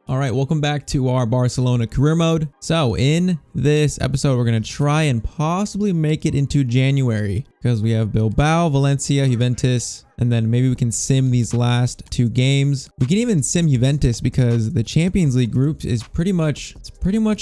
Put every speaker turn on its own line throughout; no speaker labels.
All right, welcome back to our Barcelona career mode. So in this episode, we're going to try and possibly make it into January because we have Bilbao, Valencia, Juventus, and then maybe we can sim these last two games. We can even sim Juventus because the Champions League group is pretty much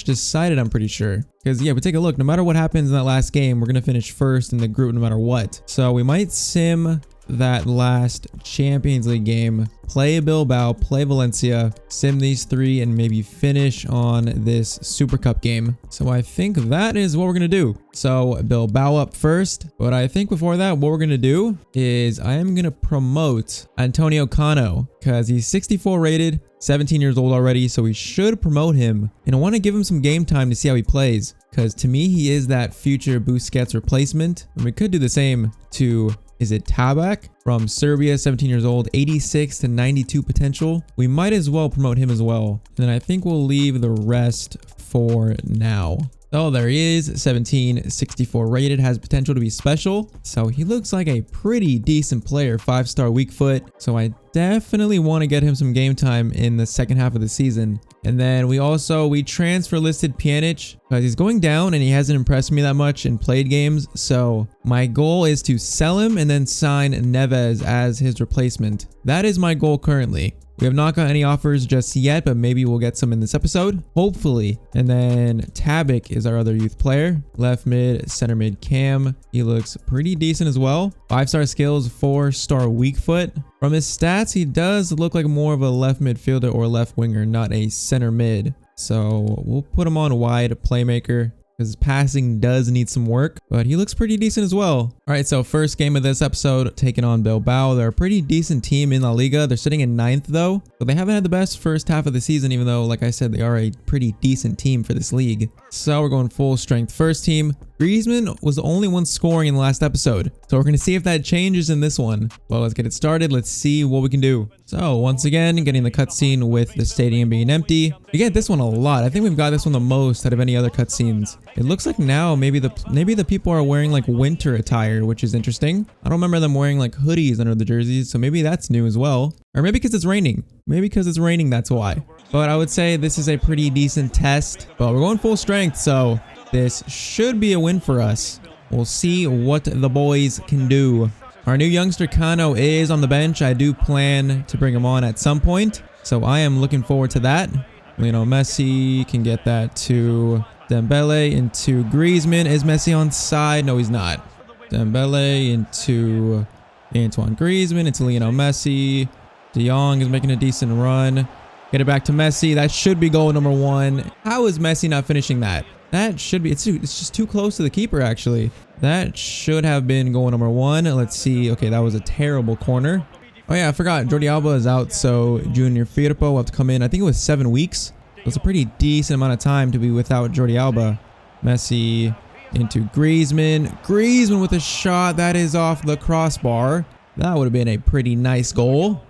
decided, I'm pretty sure. Because yeah, we take a look, no matter what happens in that last game, we're going to finish first in the group no matter what. So we might sim that last Champions League game, play Bilbao, play Valencia, sim these three, and maybe finish on this Super Cup game. So I think that is what we're going to do. So Bilbao up first, but I think before that, what we're going to do is I am going to promote Antonio Cano because he's 64 rated, 17 years old already, so we should promote him. And I want to give him some game time to see how he plays because to me, he is that future Busquets replacement. And we could do the same to... Is it Tabak from Serbia, 17 years old, 86 to 92 potential? We might as well promote him as well. And then I think we'll leave the rest for now. Oh, there he is, 17, 64 rated, has potential to be special. So he looks like a pretty decent player, 5-star weak foot. So I definitely want to get him some game time in the second half of the season. And then we transfer listed Pjanic because he's going down and he hasn't impressed me that much in played games. So my goal is to sell him and then sign Neves as his replacement. That is my goal currently. We have not got any offers just yet, but maybe we'll get some in this episode, hopefully. And then Tabak is our other youth player. Left mid, center mid cam. He looks pretty decent as well. 5-star skills, 4-star weak foot. From his stats, he does look like more of a left midfielder or left winger, not a center mid. So we'll put him on wide playmaker. His passing does need some work, but he looks pretty decent as well. All right, so first game of this episode, taking on Bilbao. They're a pretty decent team in La Liga. They're sitting in 9th though, but they haven't had the best first half of the season, even though, like I said, they are a pretty decent team for this league. So we're going full strength first team. Griezmann was the only one scoring in the last episode, so we're going to see if that changes in this one. Well, let's get it started. Let's see what we can do. So once again, getting the cutscene with the stadium being empty. We get this one a lot. I think we've got this one the most out of any other cutscenes. It looks like now maybe the people are wearing like winter attire, which is interesting. I don't remember them wearing like hoodies under the jerseys, so maybe that's new as well. Or maybe because it's raining. Maybe because it's raining, that's why. But I would say this is a pretty decent test, but we're going full strength, so this should be a win for us. We'll see what the boys can do. Our new youngster Cano is on the bench. I do plan to bring him on at some point, so I am looking forward to that. Messi can get that to Dembele into Griezmann. Is Messi on side? No, he's not. Dembele into Antoine Griezmann into Lionel Messi. De Jong is making a decent run. Get it back to Messi. That should be goal number 1. How is Messi not finishing that? That should be, it's just too close to the keeper actually. That should have been goal number 1. Let's see. Okay, that was a terrible corner. Oh yeah, I forgot. Jordi Alba is out, so Junior Firpo will have to come in. I think it was 7 weeks. It's a pretty decent amount of time to be without Jordi Alba. Messi into Griezmann. Griezmann with a shot that is off the crossbar. That would have been a pretty nice goal.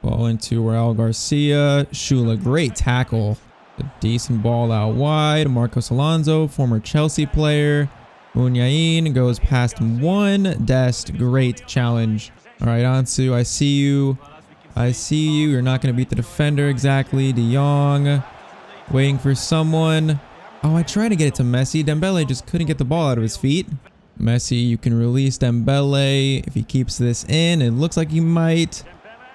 Ball into Raul Garcia. Shula, great tackle. A decent ball out wide. Marcos Alonso, former Chelsea player. Munyain goes past one. Dest, great challenge. All right, Ansu, I see you. I see you. You're not going to beat the defender exactly. De Jong waiting for someone. Oh, I tried to get it to Messi. Dembele just couldn't get the ball out of his feet. Messi, you can release Dembele if he keeps this in. It looks like he might.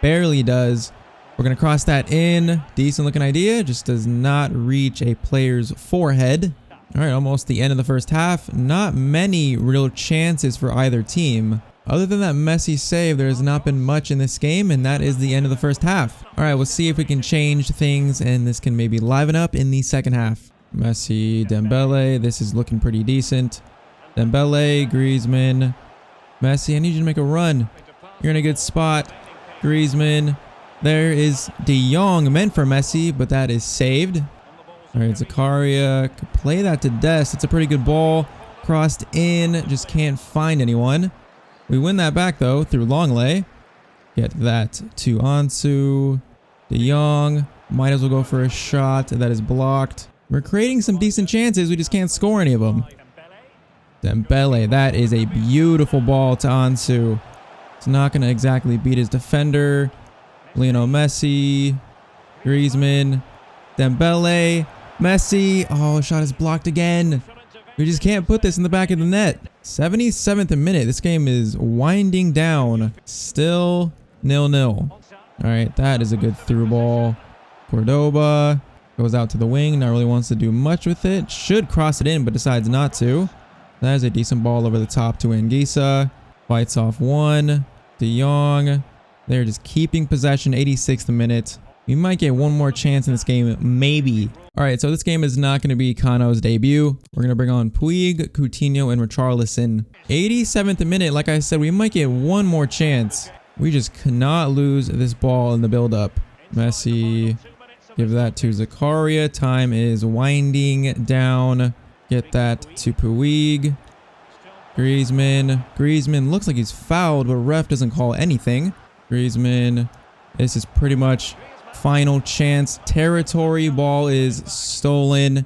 Barely does. We're going to cross that in. Decent looking idea. Just does not reach a player's forehead. All right, almost the end of the first half. Not many real chances for either team. Other than that Messi save, there has not been much in this game, and that is the end of the first half. All right, we'll see if we can change things, and this can maybe liven up in the second half. Messi, Dembele. This is looking pretty decent. Dembele, Griezmann. Messi, I need you to make a run. You're in a good spot. Griezmann. There is De Jong, meant for Messi, but that is saved. All right, Zakaria could play that to Dest. It's a pretty good ball. Crossed in, just can't find anyone. We win that back though through Longley. Get that to Ansu. De Jong. Might as well go for a shot that is blocked. We're creating some decent chances. We just can't score any of them. Dembele. That is a beautiful ball to Ansu. It's not going to exactly beat his defender. Lionel Messi. Griezmann. Dembele, Messi. Oh, shot is blocked again. We just can't put this in the back of the net. 77th minute. This game is winding down. Still 0-0. All right, that is a good through ball. Cordoba goes out to the wing. Not really wants to do much with it. Should cross it in, but decides not to. That is a decent ball over the top to Anguissa. Fights off one. De Jong. They're just keeping possession. 86th minute. We might get one more chance in this game, maybe. All right, so this game is not going to be Kano's debut. We're going to bring on Puig, Coutinho, and Richarlison. 87th minute, like I said, we might get one more chance. We just cannot lose this ball in the build-up. Messi, give that to Zakaria. Time is winding down. Get that to Puig. Griezmann looks like he's fouled, but ref doesn't call anything. Griezmann, this is pretty much final chance territory. Ball is stolen,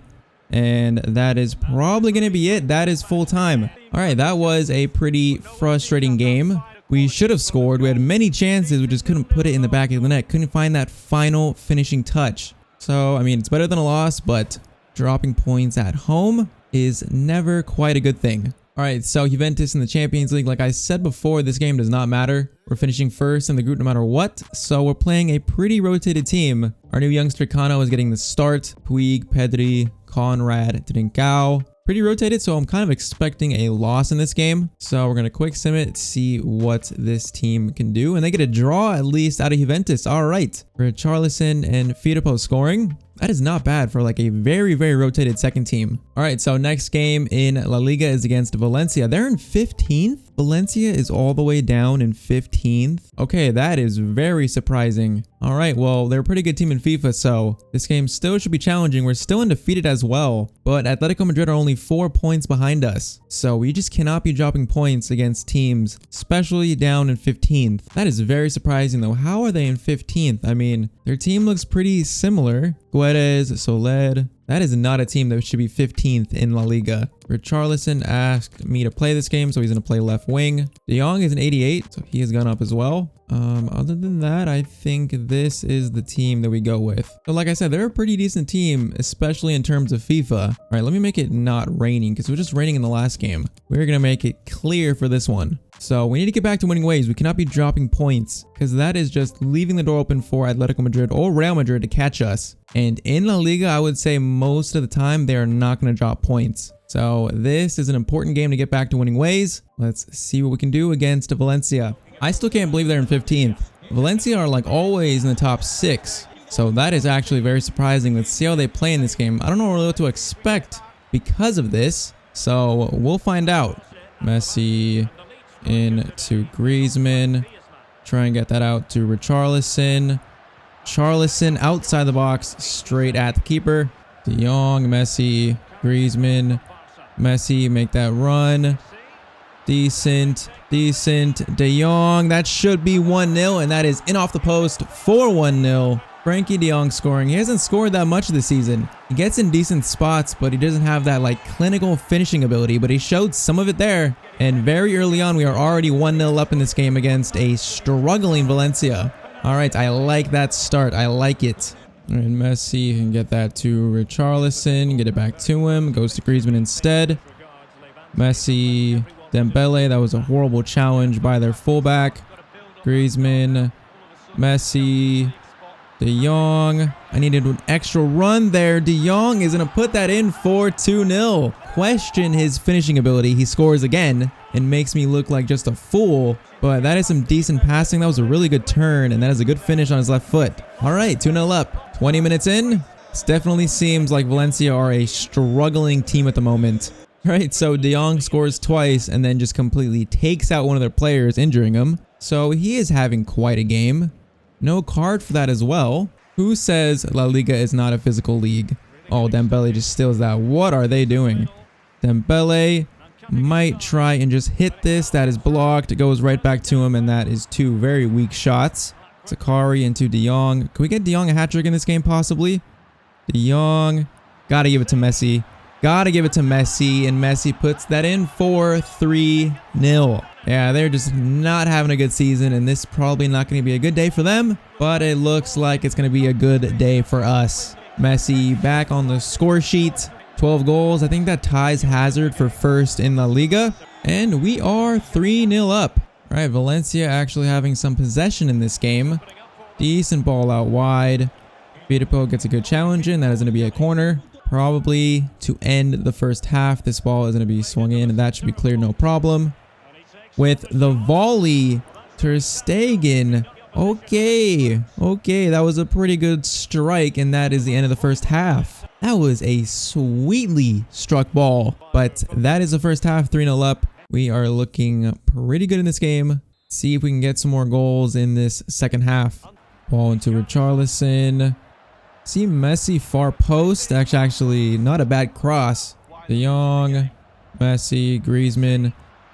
and that is probably going to be it. That is full time. All right, that was a pretty frustrating game. We should have scored. We had many chances. We just couldn't put it in the back of the net. Couldn't find that final finishing touch. So, I mean, it's better than a loss, but dropping points at home is never quite a good thing. All right, so Juventus in the Champions League. Like I said before, this game does not matter. We're finishing first in the group no matter what. So we're playing a pretty rotated team. Our new youngster Kano is getting the start. Puig, Pedri, Conrad, Trincao. Pretty rotated, so I'm kind of expecting a loss in this game. So we're going to quick sim it, see what this team can do. And they get a draw at least out of Juventus. All right. Richarlison and Firpo scoring. That is not bad for like a very, very rotated second team. All right, so next game in La Liga is against Valencia. They're in 15th. Valencia is all the way down in 15th. Okay, that is very surprising. All right, well, they're a pretty good team in FIFA, so this game still should be challenging. We're still undefeated as well, but Atletico Madrid are only 4 points behind us. So we just cannot be dropping points against teams, especially down in 15th. That is very surprising, though. How are they in 15th? I mean, their team looks pretty similar. Guedes, Soled. That is not a team that should be 15th in La Liga. Richarlison asked me to play this game, so he's going to play left wing. De Jong is an 88, so he has gone up as well. Other than that, I think this is the team that we go with. So like I said, they're a pretty decent team, especially in terms of FIFA. All right, let me make it not raining because it was just raining in the last game. We're going to make it clear for this one. So we need to get back to winning ways. We cannot be dropping points because that is just leaving the door open for Atletico Madrid or Real Madrid to catch us. And in La Liga, I would say most of the time they are not going to drop points. So this is an important game to get back to winning ways. Let's see what we can do against Valencia. I still can't believe they're in 15th. Valencia are like always in the top 6. So that is actually very surprising. Let's see how they play in this game. I don't know really what to expect because of this. So we'll find out. Messi into Griezmann. Try and get that out to Richarlison. Richarlison outside the box, straight at the keeper. De Jong, Messi, Griezmann. Messi, make that run. Decent. De Jong, that should be 1-0, and that is in off the post for 1-0. Frankie de Jong scoring. He hasn't scored that much this season. He gets in decent spots, but he doesn't have that like clinical finishing ability, but he showed some of it there. And very early on, we are already 1-0 up in this game against a struggling Valencia. All right, I like that start. I like it. And Messi can get that to Richarlison, get it back to him, goes to Griezmann instead. Messi, Dembele, that was a horrible challenge by their fullback. Griezmann, Messi, De Jong. I needed an extra run there. De Jong is going to put that in for 2-0. Question his finishing ability. He scores again and makes me look like just a fool. But that is some decent passing. That was a really good turn, and that is a good finish on his left foot. All right, 2-0 up. 20 minutes in. This definitely seems like Valencia are a struggling team at the moment. All right, so De Jong scores twice and then just completely takes out one of their players, injuring him. So he is having quite a game. No card for that as well. Who says La Liga is not a physical league? Oh, Dembele just steals that. What are they doing? Dembele might try and just hit this. That is blocked. It goes right back to him, and that is 2 very weak shots. Sakari into De Jong. Can we get De Jong a hat-trick in this game, possibly? De Jong. Gotta give it to Messi. Gotta give it to Messi, and Messi puts that in for 3-0. Yeah, they're just not having a good season, and this is probably not going to be a good day for them, but it looks like it's going to be a good day for us. Messi back on the score sheet. 12 goals. I think that ties Hazard for first in La Liga. And we are 3-0 up. All right, Valencia actually having some possession in this game. Decent ball out wide. Firpo gets a good challenge in. That is going to be a corner. Probably to end the first half. This ball is going to be swung in, and that should be cleared no problem. With the volley, Ter Stegen. Okay, that was a pretty good strike, and that is the end of the first half. That was a sweetly struck ball, but that is the first half, 3-0 up. We are looking pretty good in this game. See if we can get some more goals in this second half. Ball into Richarlison. See Messi far post. Actually not a bad cross. De Jong, Messi, Griezmann.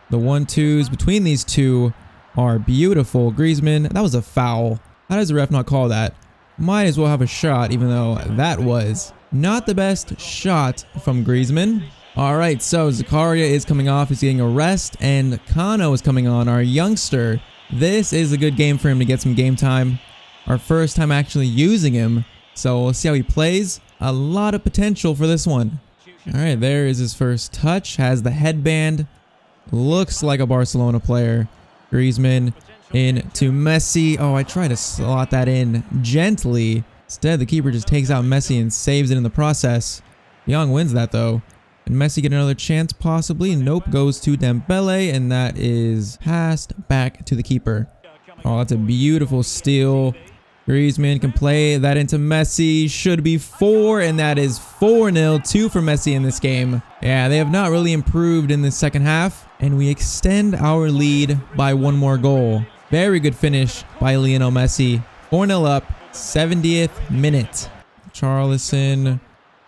The 1-2s between these two are beautiful. Griezmann, that was a foul. How does the ref not call that? Might as well have a shot, even though that was not the best shot from Griezmann. All right, so Zakaria is coming off. He's getting a rest, and Kano is coming on, our youngster. This is a good game for him to get some game time. Our first time actually using him, so we'll see how he plays. A lot of potential for this one. All right, there is his first touch. Has the headband. Looks like a Barcelona player. Griezmann into Messi. Oh, I tried to slot that in gently. Instead, the keeper just takes out Messi and saves it in the process. Young wins that, though. Can Messi get another chance, possibly? Nope, goes to Dembele, and that is passed back to the keeper. Oh, that's a beautiful steal. Griezmann can play that into Messi. Should be 4, and that is 4-0. 2 for Messi in this game. Yeah, they have not really improved in the second half, and we extend our lead by 1 more goal. Very good finish by Lionel Messi. 4-0 up, 70th minute. Richarlison,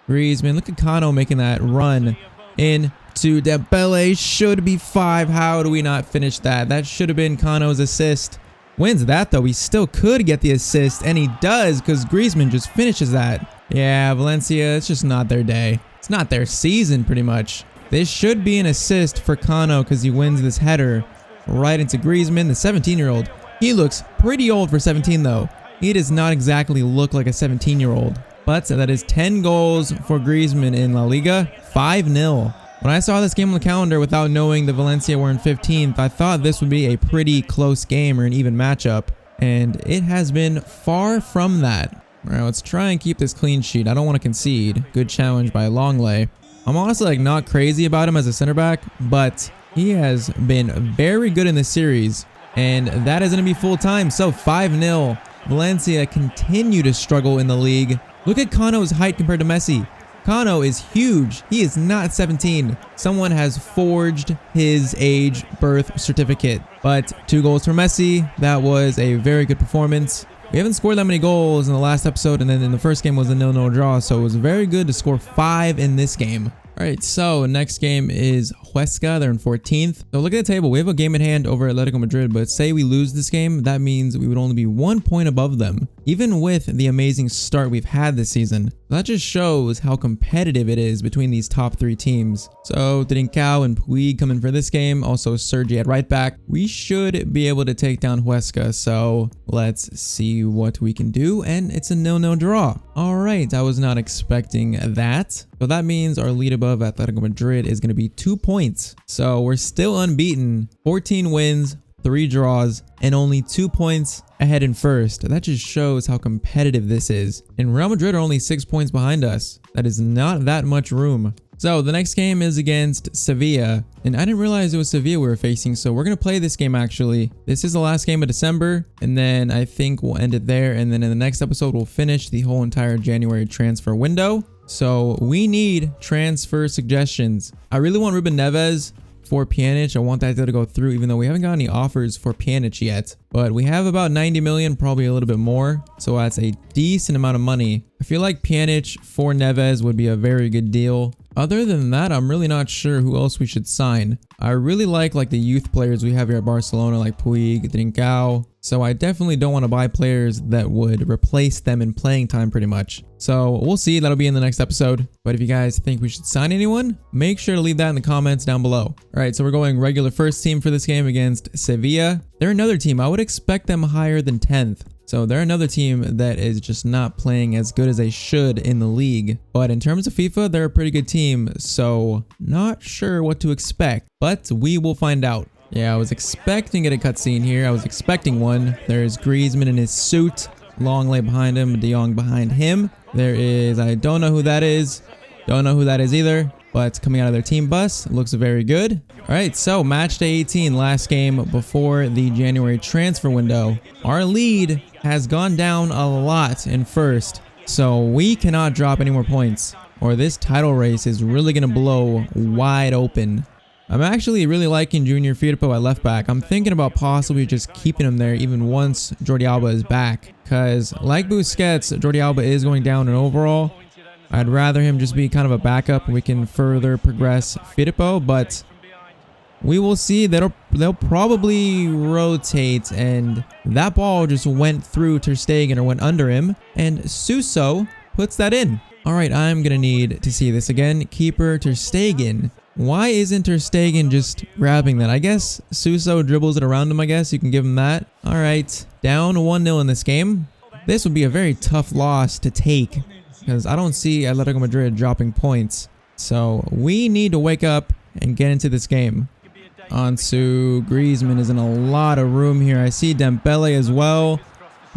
Griezmann. Look at Kano making that run into Dembele. Should be 5. How do we not finish that? That should have been Kano's assist. Wins that, though. He still could get the assist, and he does, because Griezmann just finishes that. Yeah, Valencia, it's just not their day. It's not their season, pretty much. This should be an assist for Kano, because he wins this header right into Griezmann, the 17-year-old. He looks pretty old for 17, though. He does not exactly look like a 17-year-old. But that is 10 goals for Griezmann in La Liga, 5-0. When I saw this game on the calendar without knowing that Valencia were in 15th, I thought this would be a pretty close game or an even matchup. And it has been far from that. All right, let's try and keep this clean sheet. I don't want to concede. Good challenge by Longley. I'm honestly like not crazy about him as a center back, but he has been very good in this series. And that is going to be full time. So 5-0. Valencia continue to struggle in the league. Look at Kano's height compared to Messi. Kano is huge. He is not 17. Someone has forged his age birth certificate. But 2 goals for Messi. That was a very good performance. We haven't scored that many goals in the last episode, and then in the first game was a 0-0 draw, so it was very good to score 5 in this game. All right, so next game is Huesca. They're in 14th. So look at the table. We have a game in hand over Atletico Madrid, but say we lose this game, that means we would only be 1 point above them, even with the amazing start we've had this season. That just shows how competitive it is between these top 3 teams. So Trincao and Puig come in for this game. Also Sergi at right back. We should be able to take down Huesca, so let's see what we can do. And it's a 0-0 draw. All right, I was not expecting that. So that means our lead above Atletico Madrid is going to be 2 points. So we're still unbeaten. 14 wins, 3 draws, and only 2 points ahead in first. That just shows how competitive this is. And Real Madrid are only 6 points behind us. That is not that much room. So the next game is against Sevilla. And I didn't realize it was Sevilla we were facing, so we're going to play this game actually. This is the last game of December, and then I think we'll end it there. And then in the next episode, we'll finish the whole entire January transfer window. So we need transfer suggestions. I really want Ruben Neves for Pjanic. I want that deal to go through, even though we haven't got any offers for Pjanic yet. But we have about 90 million, probably a little bit more. So that's a decent amount of money. I feel like Pjanic for Neves would be a very good deal. Other than that, I'm really not sure who else we should sign. I really like the youth players we have here at Barcelona, like Puig, Trincao. So I definitely don't want to buy players that would replace them in playing time pretty much. So we'll see. That'll be in the next episode. But if you guys think we should sign anyone, make sure to leave that in the comments down below. All right, so we're going regular first team for this game against Sevilla. They're another team. I would expect them higher than 10th. So they're another team that is just not playing as good as they should in the league. But in terms of FIFA, they're a pretty good team. So not sure what to expect, but we will find out. Yeah, I was expecting to get a cutscene here. I was expecting one. There's Griezmann in his suit. Longley behind him, De Jong behind him. There is, I don't know who that is. Don't know who that is either, but coming out of their team bus. Looks very good. All right, so match day 18, last game before the January transfer window. Our lead has gone down a lot in first, so we cannot drop any more points, or this title race is really going to blow wide open. I'm actually really liking Junior Firpo at left back. I'm thinking about possibly just keeping him there even once Jordi Alba is back, because like Busquets, Jordi Alba is going down in overall. I'd rather him just be kind of a backup and we can further progress Firpo, but we will see. They'll probably rotate, and that ball just went through Ter Stegen, or went under him, and Suso puts that in. All right, I'm going to need to see this again. Keeper Ter Stegen. Why isn't Ter Stegen just grabbing that? I guess Suso dribbles it around him, I guess. You can give him that. All right, down 1-0 in this game. This would be a very tough loss to take, because I don't see Atletico Madrid dropping points. So we need to wake up and get into this game. Ansu, Griezmann is in a lot of room here. I see Dembele as well.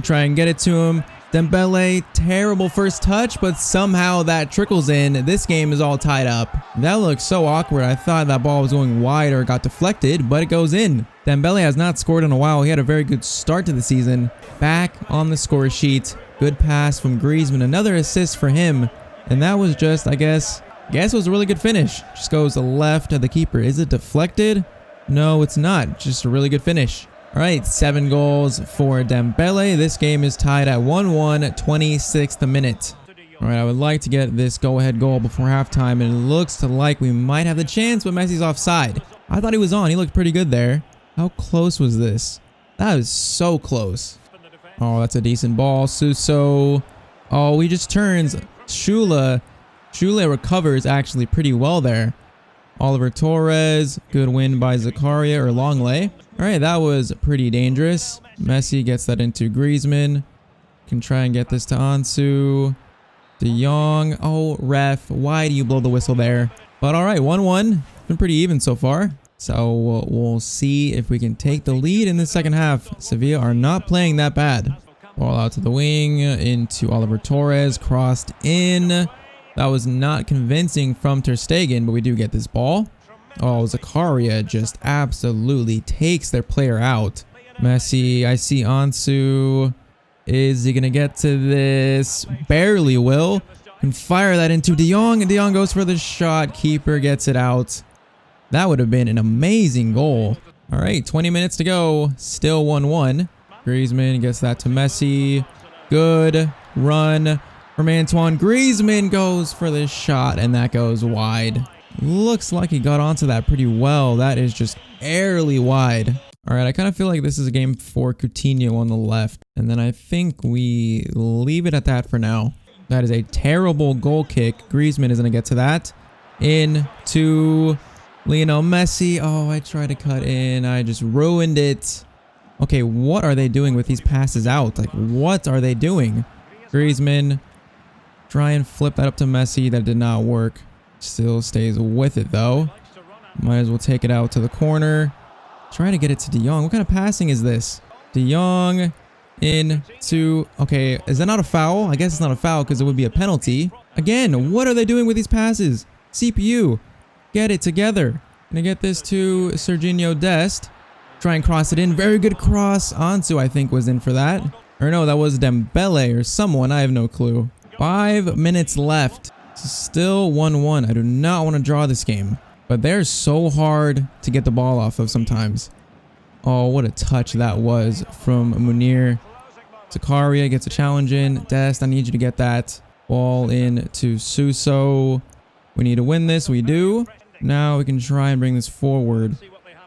Try and get it to him. Dembele, terrible first touch, but somehow that trickles in. This game is all tied up. That looks so awkward. I thought that ball was going wide or got deflected, but it goes in. Dembele has not scored in a while. He had a very good start to the season. Back on the score sheet. Good pass from Griezmann. Another assist for him. And that was just, I guess it was a really good finish. Just goes left of the keeper. Is it deflected? No, it's not. Just a really good finish. All right, 7 goals for Dembele. This game is tied at 1-1, 26th minute. All right, I would like to get this go-ahead goal before halftime, and it looks like we might have the chance, but Messi's offside. I thought he was on. He looked pretty good there. How close was this? That was so close. Oh, that's a decent ball. Suso. Oh, he just turns. Shula recovers actually pretty well there. Oliver Torres. Good win by Zakaria or Longley. All right, that was pretty dangerous. Messi gets that into Griezmann. Can try and get this to Ansu. De Jong. Oh, ref. Why do you blow the whistle there? But all right, 1-1. Been pretty even so far. So we'll see if we can take the lead in the second half. Sevilla are not playing that bad. Ball out to the wing, into Oliver Torres. Crossed in. That was not convincing from Ter Stegen, but we do get this ball. Oh, Zakaria just absolutely takes their player out. Messi, I see Ansu. Is he going to get to this? Barely will. Can fire that into De Jong, and De Jong goes for the shot. Keeper gets it out. That would have been an amazing goal. All right, 20 minutes to go. Still 1-1. Griezmann gets that to Messi. Good run from Antoine. Griezmann goes for the shot, and that goes wide. Looks like he got onto that pretty well. That is just barely wide. All right, I kind of feel like this is a game for Coutinho on the left. And then I think we leave it at that for now. That is a terrible goal kick. Griezmann is going to get to that. Into Lionel Messi. Oh, I tried to cut in. I just ruined it. Okay, what are they doing with these passes out? Like, what are they doing? Griezmann. Try and flip that up to Messi. That did not work. Still stays with it, though. Might as well take it out to the corner. Trying to get it to De Jong. What kind of passing is this? De Jong into... Okay, is that not a foul? I guess it's not a foul because it would be a penalty. Again, what are they doing with these passes? CPU, get it together. Gonna get this to Serginho Dest. Try and cross it in. Very good cross. Ansu, I think, was in for that. Or no, that was Dembele or someone. I have no clue. 5 minutes left. Still 1-1. I do not want to draw this game. But they're so hard to get the ball off of sometimes. Oh, what a touch that was from Munir. Zakaria gets a challenge in. Dest, I need you to get that ball in to Suso. We need to win this. We do. Now we can try and bring this forward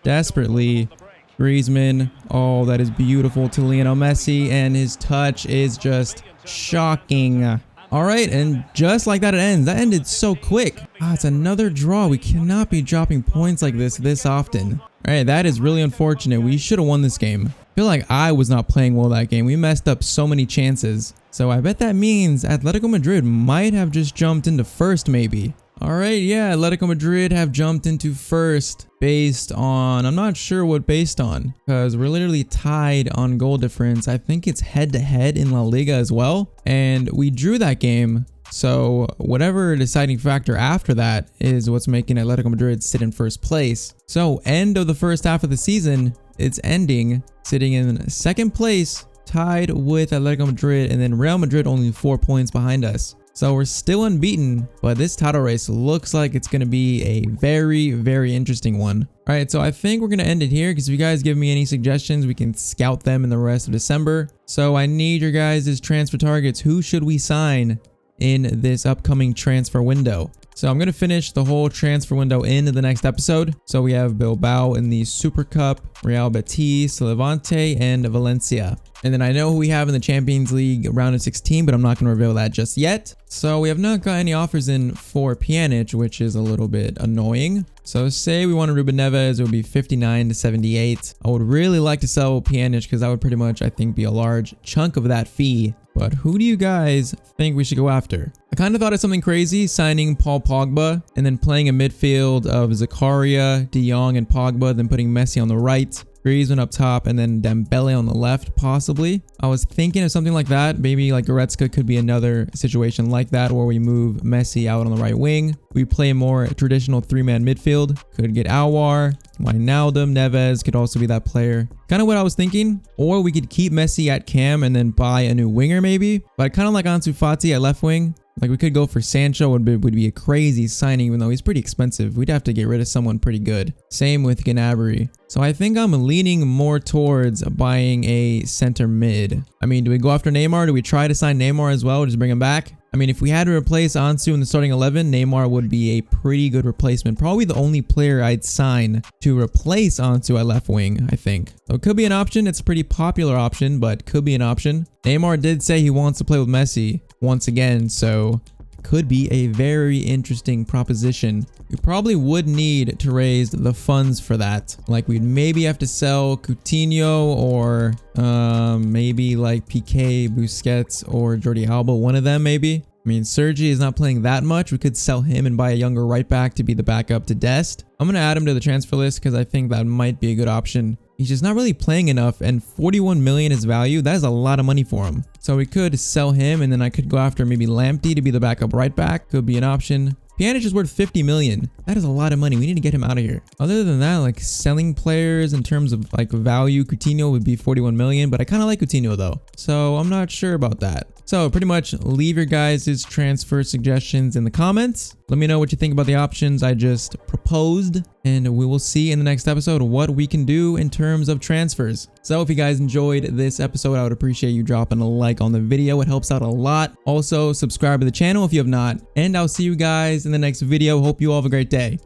desperately. Griezmann. Oh, that is beautiful to Lionel Messi. And his touch is just shocking. All right, and just like that, it ends. That ended so quick. Ah, it's another draw. We cannot be dropping points like this often. All right, that is really unfortunate. We should have won this game. I feel like I was not playing well that game. We messed up so many chances. So I bet that means Atletico Madrid might have just jumped into first maybe. All right, yeah, Atletico Madrid have jumped into first based on, I'm not sure what based on, because we're literally tied on goal difference. I think it's head-to-head in La Liga as well, and we drew that game. So whatever deciding factor after that is what's making Atletico Madrid sit in first place. So end of the first half of the season, it's ending sitting in second place, tied with Atletico Madrid, and then Real Madrid only 4 points behind us. So we're still unbeaten, but this title race looks like it's going to be a very, very interesting one. All right, so I think we're going to end it here because if you guys give me any suggestions, we can scout them in the rest of December. So I need your guys' transfer targets. Who should we sign in this upcoming transfer window? So I'm going to finish the whole transfer window in the next episode. So we have Bilbao in the Super Cup, Real Betis, Levante, and Valencia. And then I know who we have in the Champions League round of 16, but I'm not going to reveal that just yet. So we have not got any offers in for Pjanic, which is a little bit annoying. So say we wanted Ruben Neves, it would be 59 to 78. I would really like to sell Pjanic because that would pretty much, I think, be a large chunk of that fee. But who do you guys think we should go after? I kind of thought of something crazy, signing Paul Pogba and then playing a midfield of Zakaria, De Jong, and Pogba, then putting Messi on the right, Griezmann up top, and then Dembele on the left, possibly. I was thinking of something like that. Maybe like Goretzka could be another situation like that where we move Messi out on the right wing. We play a more traditional three-man midfield. Could get Aouar, Wijnaldum, Neves could also be that player. Kind of what I was thinking. Or we could keep Messi at cam and then buy a new winger maybe. But kind of like Ansu Fati at left wing. Like we could go for Sancho, would be a crazy signing, even though he's pretty expensive. We'd have to get rid of someone pretty good. Same with Gnabry. So I think I'm leaning more towards buying a center mid. I mean, do we go after Neymar? Do we try to sign Neymar as well? Just bring him back? I mean, if we had to replace Ansu in the starting 11, Neymar would be a pretty good replacement. Probably the only player I'd sign to replace Ansu at left wing, I think. So it could be an option. It's a pretty popular option, but could be an option. Neymar did say he wants to play with Messi once again, so could be a very interesting proposition. We probably would need to raise the funds for that. Like we'd maybe have to sell Coutinho or maybe like Piqué, Busquets, or Jordi Alba, one of them maybe. I mean, Sergi is not playing that much. We could sell him and buy a younger right back to be the backup to Dest. I'm going to add him to the transfer list because I think that might be a good option. He's just not really playing enough, and 41 million is value. That is a lot of money for him. So we could sell him, and then I could go after maybe Lamptey to be the backup right back. Could be an option. Pjanic is worth 50 million. That is a lot of money. We need to get him out of here. Other than that, like selling players in terms of like value, Coutinho would be 41 million, but I kind of like Coutinho though. So I'm not sure about that. So pretty much leave your guys' transfer suggestions in the comments. Let me know what you think about the options I just proposed, and we will see in the next episode what we can do in terms of transfers. So if you guys enjoyed this episode, I would appreciate you dropping a like on the video. It helps out a lot. Also, subscribe to the channel if you have not, and I'll see you guys in the next video. Hope you all have a great day.